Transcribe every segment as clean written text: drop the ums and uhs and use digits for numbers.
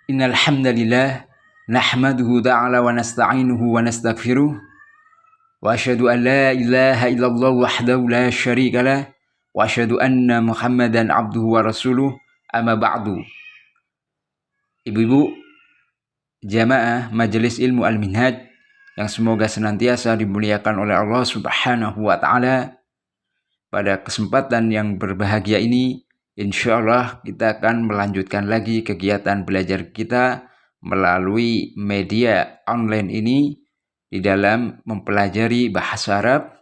Innal hamdalillah nahmaduhu ta'ala wa nasta'inuhu wa nastaghfiruh wa asyhadu an la ilaha illallah wahdahu la syarika lah wa asyhadu anna Muhammadan abduhu wa rasuluh amma ba'du. Ibu-ibu jamaah Majelis Ilmu Al-Minhaj yang semoga senantiasa dimuliakan oleh Allah Subhanahu wa taala. Pada kesempatan yang berbahagia ini, insyaallah kita akan melanjutkan lagi kegiatan belajar kita melalui media online ini di dalam mempelajari bahasa Arab,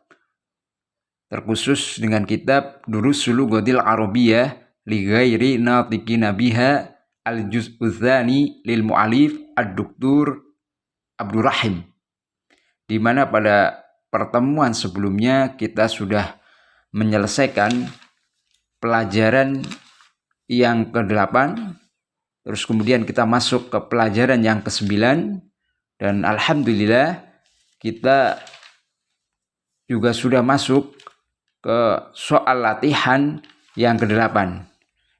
terkhusus dengan kitab Durusul Lughatil Arabiyyah li ghairi natiqina biha al-juz'u tsani lil mu'allif ad-doktor Abdul Rahim, di mana pada pertemuan sebelumnya kita sudah menyelesaikan pelajaran yang ke-8, terus kemudian kita masuk ke pelajaran yang ke-9, dan alhamdulillah kita juga sudah masuk ke soal latihan yang ke-8.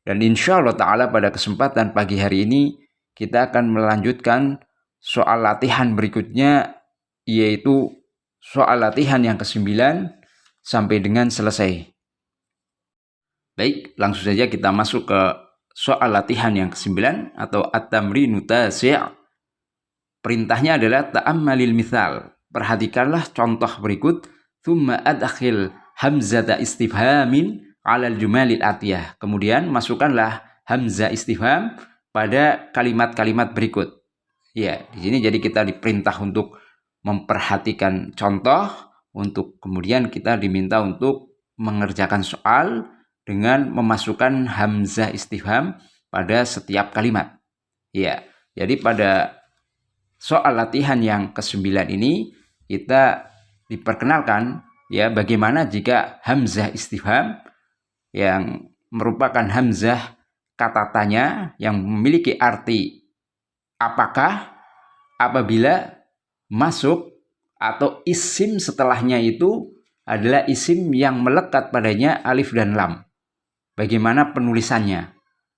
Dan insya Allah ta'ala pada kesempatan pagi hari ini kita akan melanjutkan soal latihan berikutnya, yaitu soal latihan yang ke-9 sampai dengan selesai. Baik, langsung saja kita masuk ke soal latihan yang ke-9 atau at-tamrinu tasi'. Perintahnya adalah ta'ammalil mithal. Perhatikanlah contoh berikut. Thumma adkhil hamzata istifhamin 'alal jumalil atiyah. Kemudian masukkanlah hamzah istifham pada kalimat-kalimat berikut. Ya, di sini jadi kita diperintah untuk memperhatikan contoh, untuk kemudian kita diminta untuk mengerjakan soal dengan memasukkan hamzah istifham pada setiap kalimat. Ya, jadi pada soal latihan yang ke-9 ini kita diperkenalkan ya bagaimana jika hamzah istifham yang merupakan hamzah kata tanya yang memiliki arti apakah apabila masuk atau isim setelahnya itu adalah isim yang melekat padanya alif dan lam. Bagaimana penulisannya?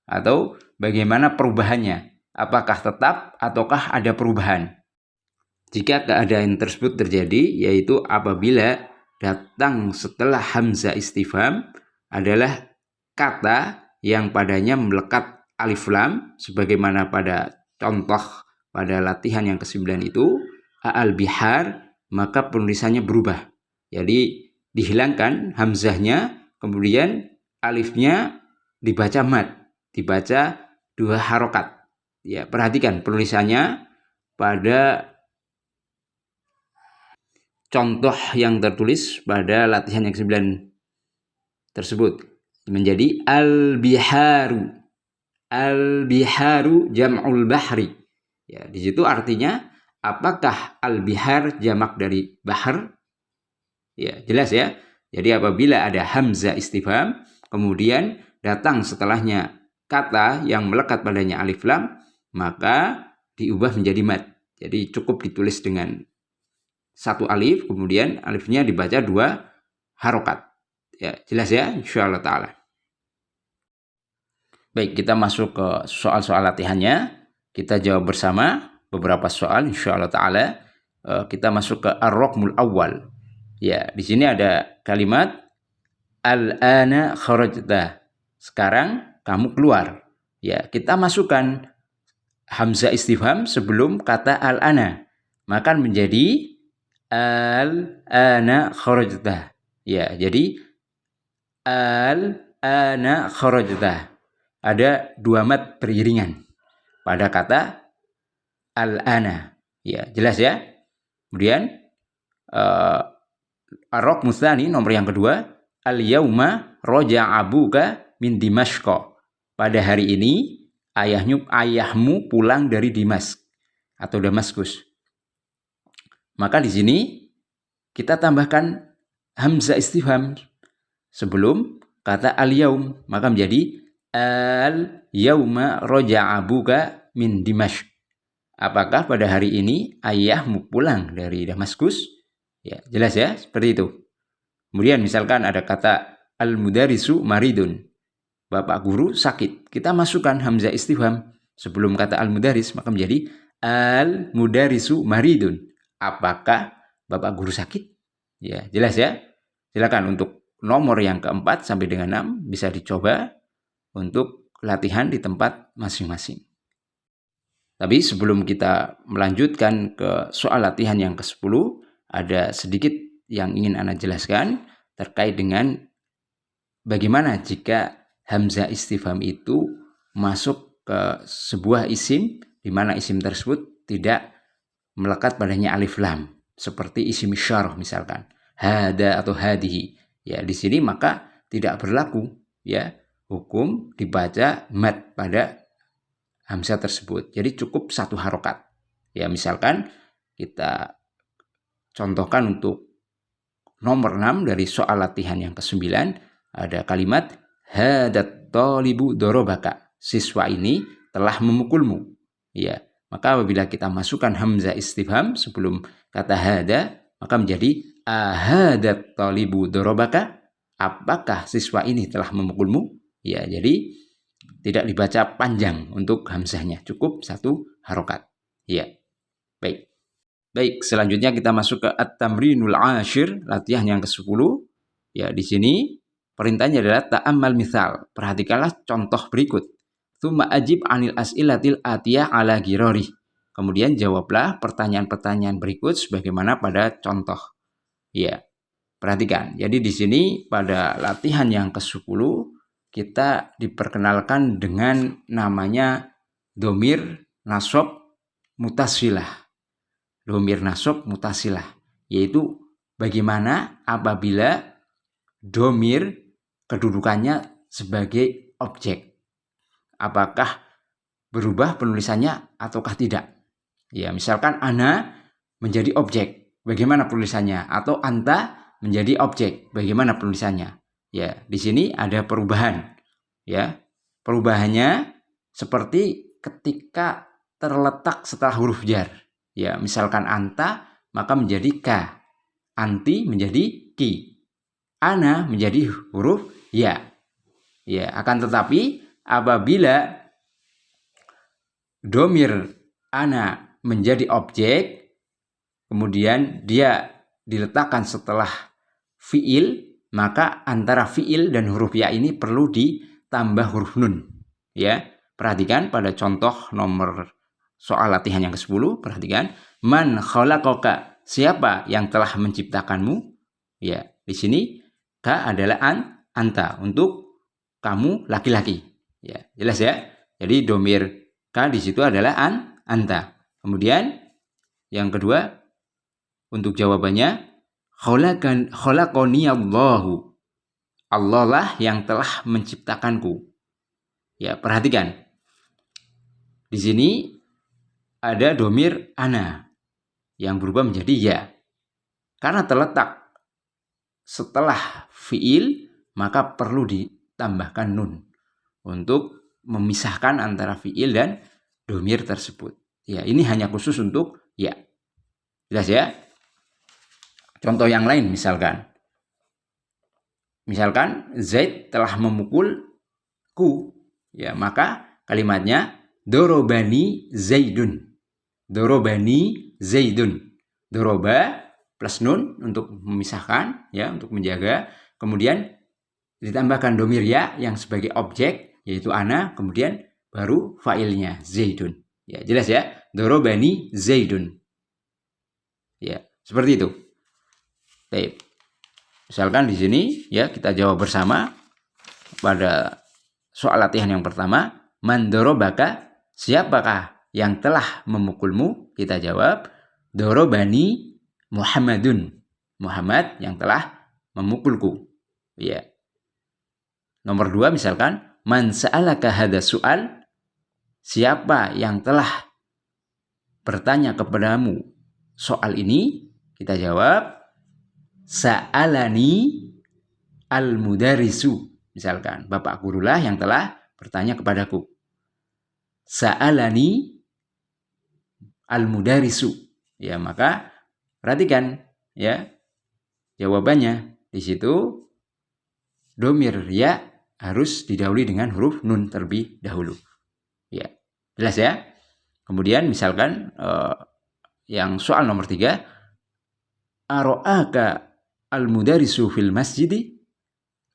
Atau bagaimana perubahannya? Apakah tetap ataukah ada perubahan? Jika keadaan tersebut terjadi, yaitu apabila datang setelah hamzah istifham adalah kata yang padanya melekat alif lam, sebagaimana pada contoh pada latihan yang ke-9 itu, al-bihar, maka penulisannya berubah. Jadi dihilangkan hamzahnya, kemudian alifnya dibaca mad, dibaca 2 harokat. Ya, perhatikan penulisannya pada contoh yang tertulis pada latihan yang ke-9 tersebut menjadi al-biharu. Al-biharu jam'ul bahri. Ya, di situ artinya apakah al-bihar jamak dari bahar? Ya, jelas ya. Jadi apabila ada hamzah istifham, kemudian datang setelahnya kata yang melekat padanya alif lam, maka diubah menjadi mad. Jadi cukup ditulis dengan 1 alif, kemudian alifnya dibaca 2 harokat. Ya, jelas ya, insyaallah ta'ala. Baik, kita masuk ke soal-soal latihannya. Kita jawab bersama beberapa soal insyaallah ta'ala. Kita masuk ke ar-raqmul awal. Ya, di sini ada kalimat al-ana kharajta. Sekarang kamu keluar. Ya, kita masukkan hamzah istifham sebelum kata al-ana. Maka menjadi al-ana kharajta. Ya, jadi al-ana kharajta. Ada 2 mad beriringan pada kata al-ana. Ya, jelas ya. Kemudian ar-raqmu tsani, nomor yang kedua, al-yauma raja'a abuka min Dimashq. Pada hari ini ayahmu pulang dari Dimask atau Damaskus. Maka di sini kita tambahkan hamzah istifham sebelum kata al-yaum, maka menjadi al-yauma raja'a abuka min Dimashq. Apakah pada hari ini ayahmu pulang dari Damaskus? Ya, jelas ya, seperti itu. Kemudian misalkan ada kata al-mudarisu maridun. Bapak guru sakit. Kita masukkan hamzah istifham sebelum kata al-mudaris, maka menjadi al-mudarisu maridun. Apakah Bapak guru sakit? Ya, jelas ya. Silakan untuk nomor yang keempat sampai dengan 6 bisa dicoba untuk latihan di tempat masing-masing. Tapi sebelum kita melanjutkan ke soal latihan yang ke-10, ada sedikit yang ingin Anda jelaskan terkait dengan bagaimana jika hamzah istifham itu masuk ke sebuah isim di mana isim tersebut tidak melekat padanya alif lam, seperti isim isyarah misalkan hada atau hadihi. Ya, di sini maka tidak berlaku ya hukum dibaca mad pada hamzah tersebut. Jadi cukup satu harokat. Ya, misalkan kita contohkan untuk nomor 6 dari soal latihan yang ke-9, ada kalimat hadat talibu dorobaka. Siswa ini telah memukulmu. Ya, maka apabila kita masukkan hamzah istifham sebelum kata hada, maka menjadi ahadat talibu dorobaka. Apakah siswa ini telah memukulmu? Ya, jadi tidak dibaca panjang untuk hamzahnya, cukup satu harokat. Ya, baik. Baik, selanjutnya kita masuk ke at-tamrinul ashir, latihan yang ke-10. Ya, di sini perintahnya adalah ta'ammal misal. Perhatikanlah contoh berikut. Tsumma ajib anil as'ilatil atiyah ala girori. Kemudian jawablah pertanyaan-pertanyaan berikut sebagaimana pada contoh. Ya, perhatikan. Jadi di sini pada latihan yang ke-10 kita diperkenalkan dengan namanya domir nasab mutasilah. Domir nasab mutasilah, yaitu bagaimana apabila domir kedudukannya sebagai objek. Apakah berubah penulisannya ataukah tidak? Ya, misalkan ana menjadi objek, bagaimana penulisannya? Atau anta menjadi objek, bagaimana penulisannya? Ya, di sini ada perubahan. Ya, perubahannya seperti ketika terletak setelah huruf jar. Ya, misalkan anta maka menjadi ka, anti menjadi ki, ana menjadi huruf ya. Ya, akan tetapi apabila domir ana menjadi objek, kemudian dia diletakkan setelah fiil, maka antara fiil dan huruf ya ini perlu ditambah huruf nun. Ya, perhatikan pada contoh nomor soal latihan yang ke-10, perhatikan. Man khalaqaka, siapa yang telah menciptakanmu? Ya, di sini ka adalah anta, untuk kamu laki-laki. Ya, jelas ya. Jadi domir ka di situ adalah anta. Kemudian yang kedua untuk jawabannya khalaqani Allahu. Allah lah yang telah menciptakanku. Ya, perhatikan. Di sini ada domir ana yang berubah menjadi ya. Karena terletak setelah fiil, maka perlu ditambahkan nun untuk memisahkan antara fiil dan domir tersebut. Ya, ini hanya khusus untuk ya. Jelas ya? Contoh yang lain misalkan Zaid telah memukulku. Ya, maka kalimatnya dorobani Zaidun. Dorobani Zaidun. Doroba plus nun untuk memisahkan, ya, untuk menjaga. Kemudian ditambahkan domir ya yang sebagai objek, yaitu ana, kemudian baru failnya Zaidun. Ya, jelas ya? Dorobani Zaidun. Ya, seperti itu. Baik. Misalkan di sini ya kita jawab bersama pada soal latihan yang pertama, man dorobaka, siapakah yang telah memukulmu? Kita jawab dorobani Muhammadun. Muhammad yang telah memukulku. Ya. Nomor 2 misalkan, man sa'alaka hadza su'al, siapa yang telah bertanya kepadamu soal ini? Kita jawab sa'alani al-mudarisu. Misalkan, bapak gurulah yang telah bertanya kepadaku. Sa'alani al-mudarisu. Ya, maka perhatikan ya. Jawabannya di situ domir ya harus didahului dengan huruf nun terlebih dahulu. Ya. Jelas ya? Kemudian misalkan yang soal nomor 3, aro'aka al-mudarisu fil masjidi?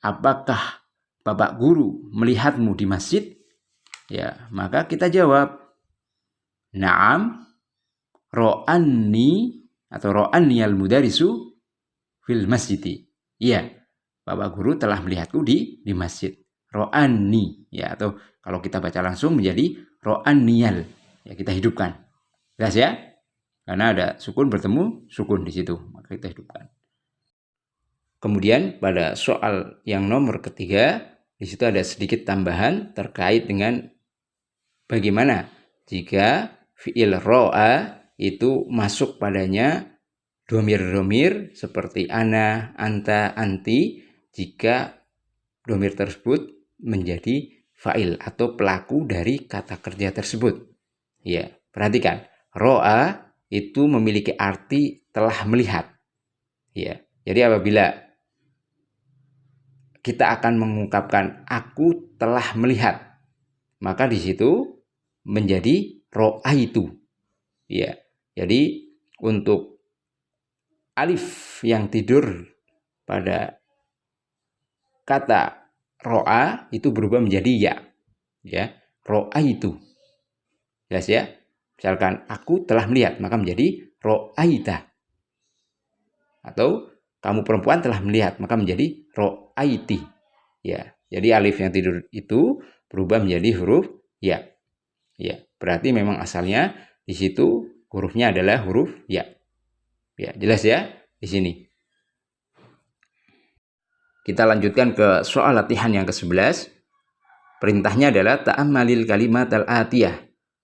Apakah Bapak guru melihatmu di masjid? Ya, maka kita jawab, na'am ro'anni atau ro'anni al-mudarisu fil masjidi. Iya, Bapak guru telah melihatku di masjid. Ro'anni, ya, atau kalau kita baca langsung menjadi ro'anniyal. Ya, kita hidupkan. Jelas ya? Karena ada sukun bertemu sukun di situ, maka kita hidupkan. Kemudian pada soal yang nomor ketiga, di situ ada sedikit tambahan terkait dengan bagaimana jika fi'il ro'a itu masuk padanya domir-domir seperti ana, anta, anti, jika domir tersebut menjadi fa'il atau pelaku dari kata kerja tersebut. Ya, perhatikan, ro'a itu memiliki arti telah melihat. Ya, jadi apabila kita akan mengungkapkan aku telah melihat, maka di situ menjadi ro'aitu. Ya, jadi untuk alif yang tidur pada kata ro'a itu berubah menjadi ya. Ya, ro'aitu. Jelas ya? Misalkan aku telah melihat, maka menjadi ro'aita. Atau kamu perempuan telah melihat, maka menjadi ro'aiti. Ya, jadi alif yang tidur itu berubah menjadi huruf ya. Ya, berarti memang asalnya di situ hurufnya adalah huruf ya. Ya, jelas ya di sini. Kita lanjutkan ke soal latihan yang ke-11. Perintahnya adalah ta'ammalil kalimat al-atiyah.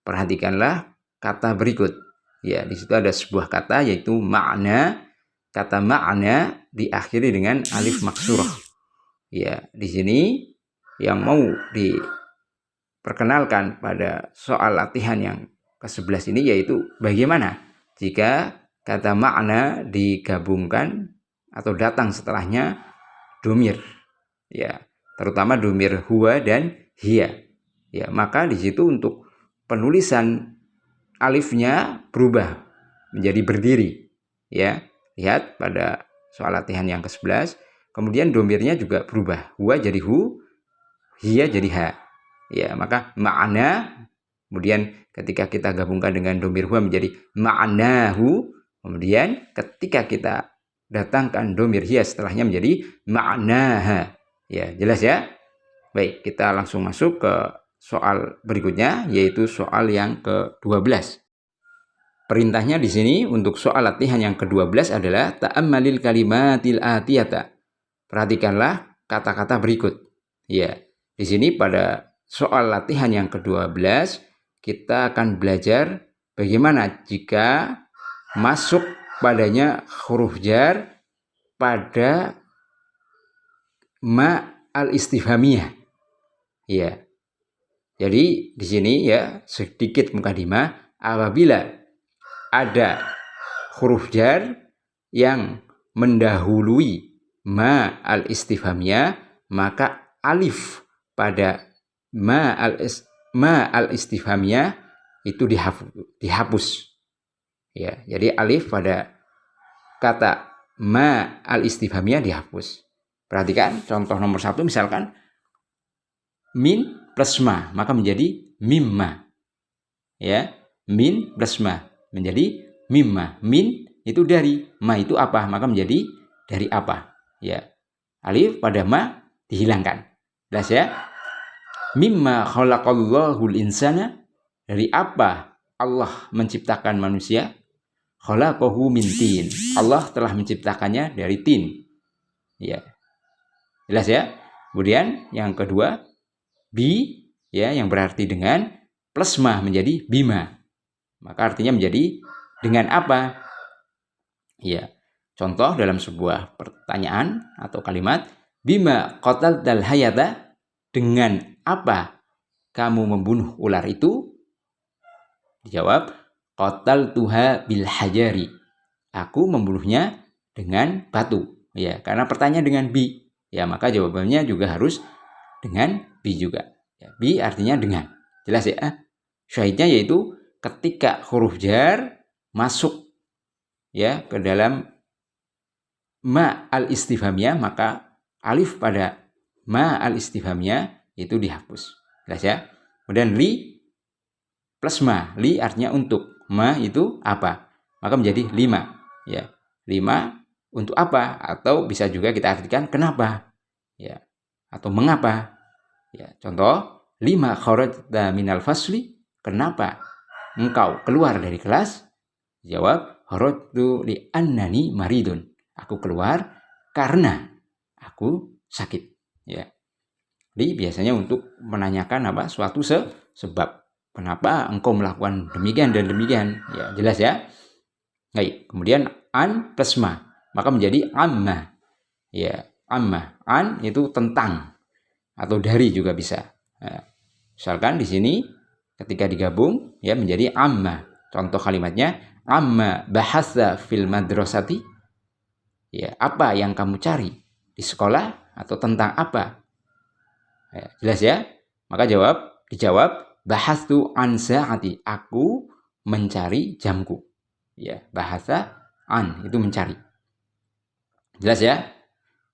Perhatikanlah kata berikut. Ya, di situ ada sebuah kata yaitu makna. Kata makna diakhiri dengan alif maksurah. Ya, di sini yang mau diperkenalkan pada soal latihan yang ke-11 ini yaitu bagaimana jika kata makna digabungkan atau datang setelahnya domir. Ya, terutama domir huwa dan hiya. Ya, maka di situ untuk penulisan alifnya berubah menjadi berdiri. Ya, lihat pada soal latihan yang ke-11. Kemudian domirnya juga berubah. Huwa jadi hu, hiya jadi ha. Ya, maka makna, kemudian ketika kita gabungkan dengan domir huwa menjadi ma'nahu. Kemudian ketika kita datangkan domir hiya setelahnya menjadi ma'naha. Ya, jelas ya? Baik, kita langsung masuk ke soal berikutnya, yaitu soal yang ke-12. Perintahnya di sini untuk soal latihan yang ke-12 adalah ta'ammalil kalimatil atiyata. Perhatikanlah kata-kata berikut. Ya, di sini pada soal latihan yang ke-12 kita akan belajar bagaimana jika masuk padanya huruf jar pada ma al-istifhamiyah. Ya. Jadi di sini ya sedikit mukadimah, apabila ada huruf jar yang mendahului ma al-istifhamiyah, maka alif pada ma al-istifhamiyah itu dihapus. Ya, jadi alif pada kata ma al-istifhamiyah dihapus. Perhatikan contoh nomor 1, misalkan min plus ma, maka menjadi mimma. Ya, min plus ma menjadi mimma. Min itu dari, ma itu apa, maka menjadi dari apa. Ya, alif pada ma dihilangkan. Jelas ya? Mimma khalaqallahul insana, dari apa Allah menciptakan manusia? Khalaqahu min tin, Allah telah menciptakannya dari tin. Ya, jelas ya? Kemudian yang kedua, bi, ya, yang berarti dengan, plus ma menjadi bima. Maka artinya menjadi dengan apa? Ya, contoh dalam sebuah pertanyaan atau kalimat, bima qataltal hayata, dengan apa kamu membunuh ular itu? Dijawab, qataltuha bil hajari, aku membunuhnya dengan batu. Ya, karena pertanyaan dengan bi, ya, maka jawabannya juga harus dengan bi juga. Ya, bi artinya dengan. Jelas ya? Syahidnya yaitu ketika huruf jar masuk ya ke dalam ma al-istifhamiyah, maka alif pada ma al-istifhamiyah itu dihapus. Jelas ya? Kemudian li plus ma. Li artinya untuk. Ma itu apa? Maka menjadi 5. Ya. 5 untuk apa? Atau bisa juga kita artikan kenapa? Ya. Atau mengapa? Ya. Contoh, 5 kharajta minal fasli. Kenapa engkau keluar dari kelas? Jawab, kharajtu li annani maridun. Aku keluar karena aku sakit. Ya. Li biasanya untuk menanyakan apa? Suatu sebab. Kenapa engkau melakukan demikian dan demikian? Ya, jelas ya. Baik. Kemudian an plus ma, maka menjadi amma. Ya, amma. An itu tentang atau dari juga bisa. Nah, misalkan di sini ketika digabung ya menjadi amma. Contoh kalimatnya, amma bahasa fil madrasati. Ya, apa yang kamu cari di sekolah atau tentang apa? Ya, jelas ya? Maka dijawab bahastu an sa'ati. Aku mencari jamku. Ya, bahasa an itu mencari. Jelas ya?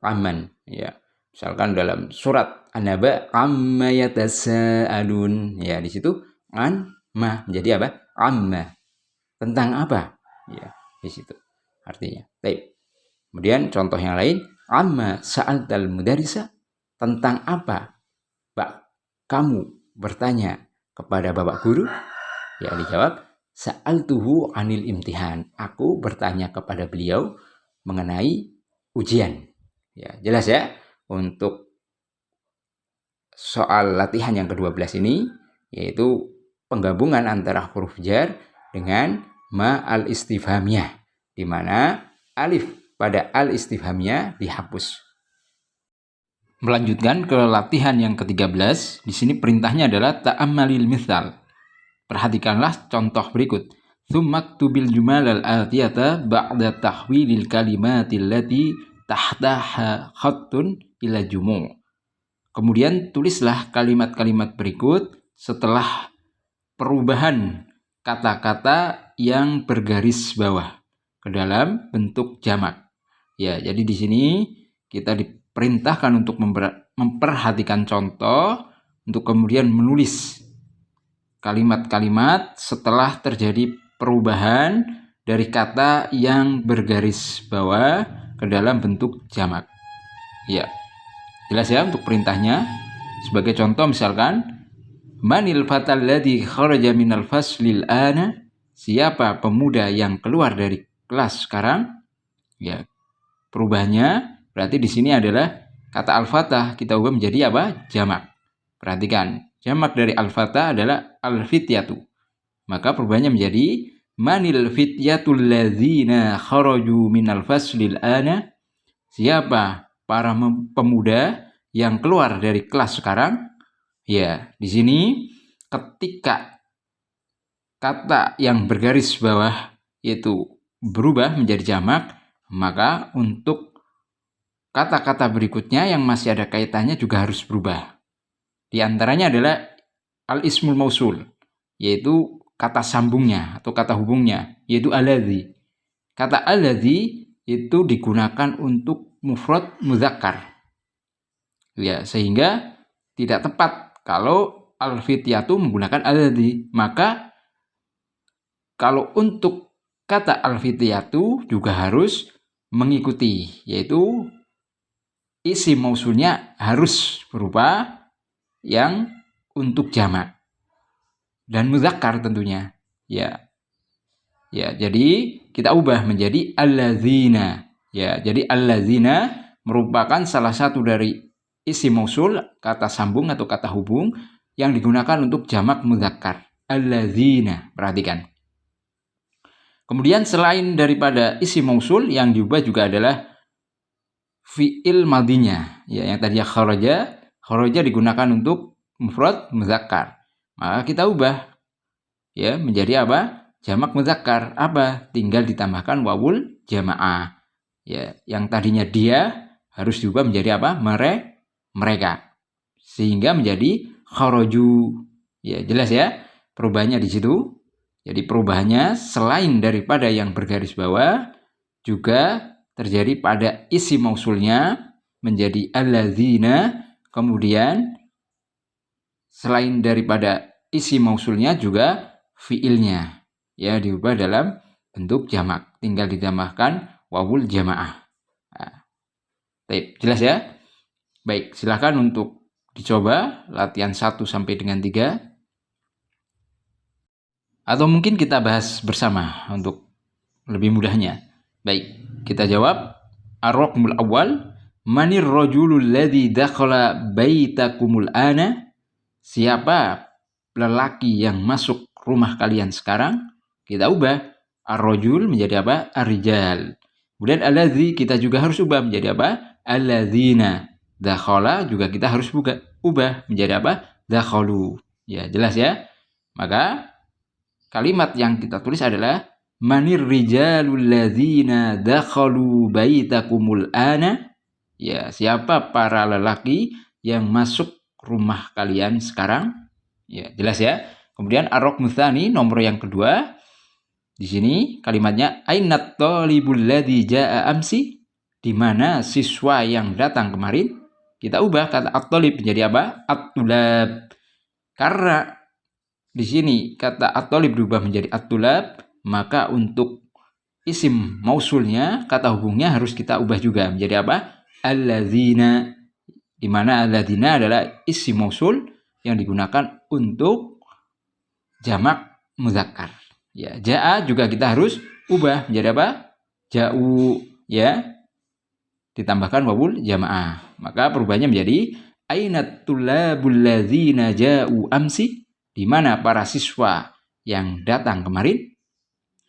Aman. Ya. Misalkan dalam surat An-Naba, amma yatasaalun. Ya, di situ an ma menjadi apa? Amma. Tentang apa? Ya, di situ. Artinya. Baik. Kemudian contoh yang lain, amma sa'altal mudarisa. Tentang apa? Kamu bertanya kepada bapak guru? Ya, dijawab sa'altuhu anil imtihan. Aku bertanya kepada beliau mengenai ujian. Ya, jelas ya. Untuk soal latihan yang ke-12 ini yaitu penggabungan antara huruf jar dengan ma al-istifhamiyah, di mana alif pada al-istifhamiyah dihapus. Melanjutkan ke latihan yang ke-13, di sini perintahnya adalah ta'ammalil mithal. Perhatikanlah contoh berikut. Tsummaktubil jumalal atiyata ba'da tahwilil kalimatil lati tahtaha khattun ila jumu'. Kemudian tulislah kalimat-kalimat berikut setelah perubahan kata-kata yang bergaris bawah ke dalam bentuk jamak. Ya, jadi di sini kita diperintahkan untuk memperhatikan contoh untuk kemudian menulis kalimat-kalimat setelah terjadi perubahan dari kata yang bergaris bawah ke dalam bentuk jamak. Ya, jelas ya untuk perintahnya. Sebagai contoh misalkan, manil fatal ladzi kharaja minal faslil ana? Siapa pemuda yang keluar dari kelas sekarang? Ya, perubahannya berarti di sini adalah kata al-fatah kita ubah menjadi apa? Jamak. Perhatikan, jamak dari al-fatah adalah al-fityatu. Maka perubahannya menjadi manil fityatul ladzina kharaju minal faslil ana? Siapa para pemuda yang keluar dari kelas sekarang? Ya, di sini ketika kata yang bergaris bawah itu berubah menjadi jamak, maka untuk kata-kata berikutnya yang masih ada kaitannya juga harus berubah. Di antaranya adalah al-ismul mausul, yaitu kata sambungnya atau kata hubungnya, yaitu alladzi. Kata alladzi itu digunakan untuk mufrad muzakkar. Ya, sehingga tidak tepat kalau al-fityatu menggunakan alladzi. Maka kalau untuk kata al-fityatu juga harus mengikuti, yaitu isi mausulnya harus berupa yang untuk jamak dan muzakkar tentunya. Ya. Ya, jadi kita ubah menjadi alladzina. Ya, jadi alladzina merupakan salah satu dari isi mausul, kata sambung atau kata hubung yang digunakan untuk jamak muzakkar. Alladzina. Perhatikan. Kemudian selain daripada isi mausul yang diubah juga adalah fi'il madinya. Ya, yang tadinya kharaja digunakan untuk mufrad muzakkar. Maka kita ubah ya menjadi apa? Jamak muzakkar. Apa? Tinggal ditambahkan wawul jamaah. Ya, yang tadinya dia harus diubah menjadi apa? Mereka. Sehingga menjadi kharaju. Ya, jelas ya. perubahannya di situ. Jadi perubahannya selain daripada yang bergaris bawah juga terjadi pada isim mausulnya menjadi alladzina, kemudian selain daripada isim mausulnya juga fiilnya ya diubah dalam bentuk jamak, tinggal ditambahkan wawul jamaah. Nah, jelas ya? Baik, silakan untuk dicoba latihan 1 sampai dengan 3. Atau mungkin kita bahas bersama untuk lebih mudahnya. Baik, kita jawab. Ar-raqmul awal, manir rajulul ladzi dakhala baitakumul ana? Siapa lelaki yang masuk rumah kalian sekarang? Kita ubah ar-rajul menjadi apa? Ar-rijal. Kemudian alladzi kita juga harus ubah menjadi apa? Alladzina. Dakhala juga kita harus ubah menjadi apa? Dakhalu. Ya, jelas ya? Maka kalimat yang kita tulis adalah manir rijalul ladzina dakhalu baitakumul ana? Ya, siapa para lelaki yang masuk rumah kalian sekarang? Ya, jelas ya. Kemudian ar-raqmu tsani, nomor yang kedua. Di sini kalimatnya ainat talibul ladzi jaa amsi? Di mana siswa yang datang kemarin? Kita ubah kata at-talib menjadi apa? At-tulab. Karena di sini kata at-talib berubah menjadi at-tulab, maka untuk isim mausulnya, kata hubungnya harus kita ubah juga menjadi apa? Alladzina. Di mana alladzina adalah isim mausul yang digunakan untuk jamak muzakkar. Ya, jaa juga kita harus ubah menjadi apa? Ja'u, ya. Ditambahkan wawul jamaah. Maka perubahannya menjadi ainat tulabul ladzina ja'u amsi? Di mana para siswa yang datang kemarin?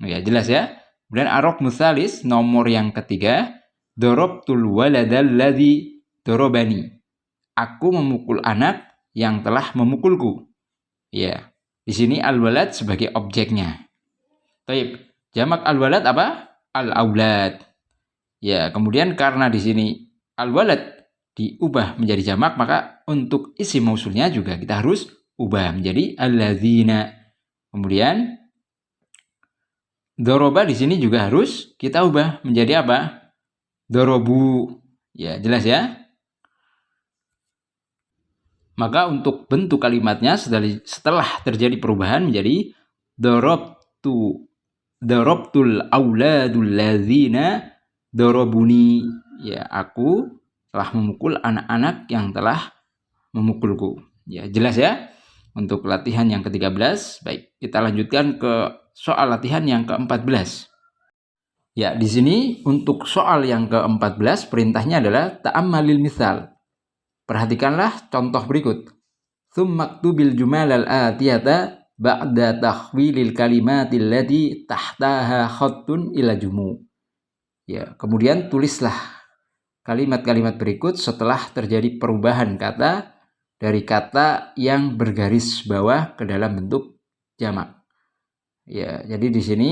Ya, jelas ya. Kemudian ar-raqmu tsalis, nomor yang ketiga, darabtul waladal ladzi darabani. Aku memukul anak yang telah memukulku. Ya. Di sini al-walad sebagai objeknya. Baik, jamak al-walad apa? Al-aulad. Ya, kemudian karena di sini al-walad diubah menjadi jamak, maka untuk isim mausulnya juga kita harus ubah menjadi alladzina. Kemudian doroba di sini juga harus kita ubah menjadi apa? Dorobu. Ya, jelas ya? Maka untuk bentuk kalimatnya setelah terjadi perubahan menjadi darabtul auladul ladzina darabuni. Ya, aku telah memukul anak-anak yang telah memukulku. Ya, jelas ya? Untuk latihan yang ke-13. Baik, kita lanjutkan ke soal latihan yang ke-14. Ya, di sini untuk soal yang ke-14 perintahnya adalah ta'ammalil misal. Perhatikanlah contoh berikut. Tsummaktubil jumalal atiyata ba'da takhwilil kalimatil lati tahtaha khattun ila jumu. Ya, kemudian tulislah kalimat-kalimat berikut setelah terjadi perubahan kata dari kata yang bergaris bawah ke dalam bentuk jamak. Ya, jadi di sini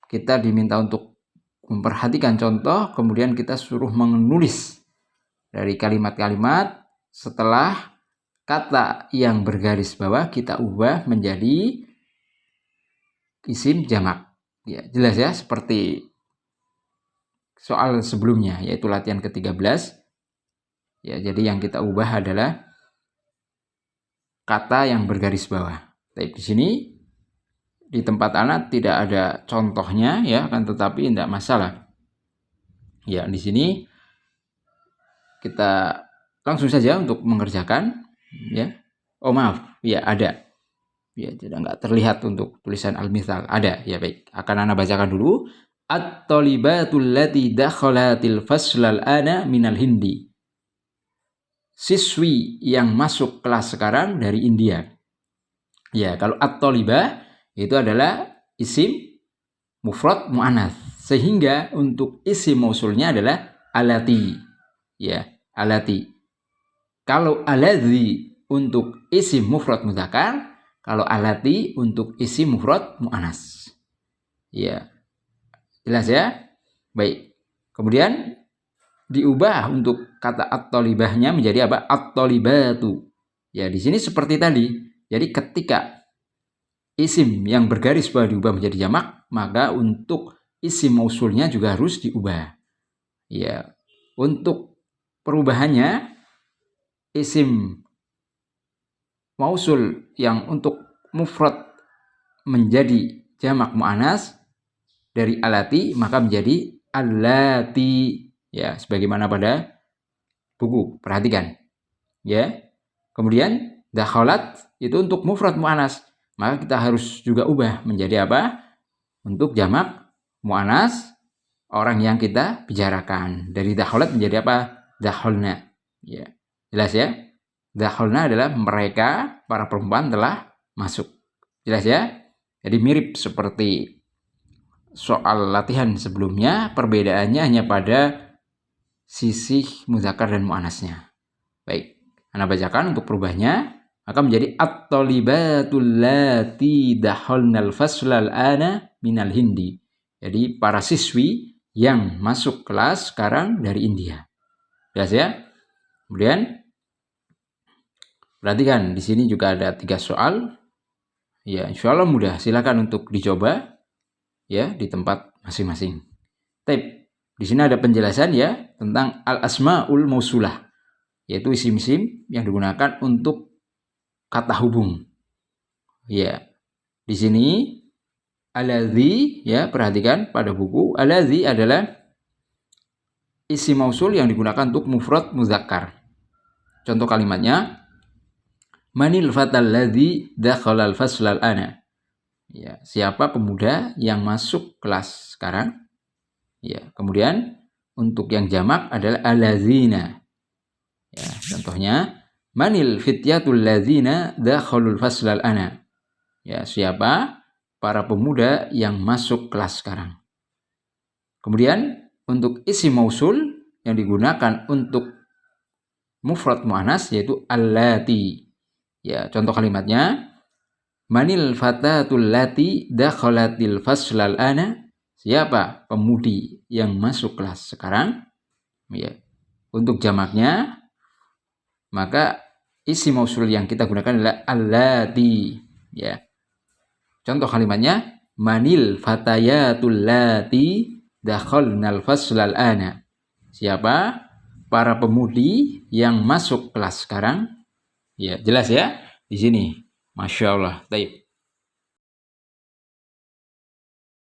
kita diminta untuk memperhatikan contoh, kemudian kita suruh menulis dari kalimat-kalimat setelah kata yang bergaris bawah kita ubah menjadi isim jamak. Ya, jelas ya, seperti soal sebelumnya, yaitu latihan ke-13. Ya, jadi yang kita ubah adalah kata yang bergaris bawah. Tapi di sini di tempat anak tidak ada contohnya ya, kan, tetapi tidak masalah. Ya, di sini kita langsung saja untuk mengerjakan ya. Oh, maaf, ya ada. Ya, tidak terlihat untuk tulisan al-mithal. Ada, ya baik. Akan Ana bacakan dulu. At-talibatul lati dakhalatil faslal ana minal hindi. Siswi yang masuk kelas sekarang dari India. Ya, kalau at-talibah itu adalah isim mufrad mu'anats. Sehingga untuk isim mausulnya adalah alati. Ya, alati. Kalau aladzi untuk isim mufrad mudzakkar, kalau alati untuk isim mufrad mu'anats. Ya. Jelas ya? Baik. Kemudian diubah untuk kata at-talibahnya menjadi apa? At-talibatu. Ya, di sini seperti tadi. Jadi ketika isim yang bergaris bawah diubah menjadi jamak, maka untuk isim mausulnya juga harus diubah. Ya, untuk perubahannya isim mausul yang untuk mufrad menjadi jamak muannas dari alati maka menjadi allati, ya sebagaimana pada buku. Perhatikan ya. Kemudian dakhalat itu untuk mufrad muannas, maka kita harus juga ubah menjadi apa? Untuk jamak muannas orang yang kita bicarakan. Dari dakhalat menjadi apa? Dakhalna. Ya. Jelas ya? Dakhalna adalah mereka, para perempuan telah masuk. Jelas ya? Jadi mirip seperti soal latihan sebelumnya, perbedaannya hanya pada sisi muzakkar dan muannasnya. Baik, Anda bacakan untuk perubahannya, maka menjadi at-talibatul lati dakhalnal faslal ana minal hindi. Jadi para siswi yang masuk kelas sekarang dari India. Jelas ya? Kemudian perhatikan di sini juga ada 3 soal. Ya, insya Allah mudah. Silakan untuk dicoba ya di tempat masing-masing. Tapi di sini ada penjelasan ya tentang al-asmaul mausulah, yaitu isim-isim yang digunakan untuk kata hubung. Ya. Di sini aladzi ya, perhatikan pada buku, aladzi adalah isim mausul yang digunakan untuk mufrad muzakkar. Contoh kalimatnya, manil fatal ladzi dakhalal faslal ana. Ya, siapa pemuda yang masuk kelas sekarang? Ya, kemudian untuk yang jamak adalah alazina. Ya, contohnya manil fityatul ladzina dakhalul faslal ana. Ya, siapa para pemuda yang masuk kelas sekarang? Kemudian untuk isim mausul yang digunakan untuk mufrad muannas yaitu allati. Ya, contoh kalimatnya manil fatatul lati dakhalatil faslal ana. Siapa pemudi yang masuk kelas sekarang? Ya. Untuk jamaknya maka isim mausul yang kita gunakan adalah allati. Ya. Contoh kalimatnya manil fatayatul lati dakhalnal faslal ana. Siapa para pemudi yang masuk kelas sekarang? Ya, jelas ya di sini. Masya Allah. Baik.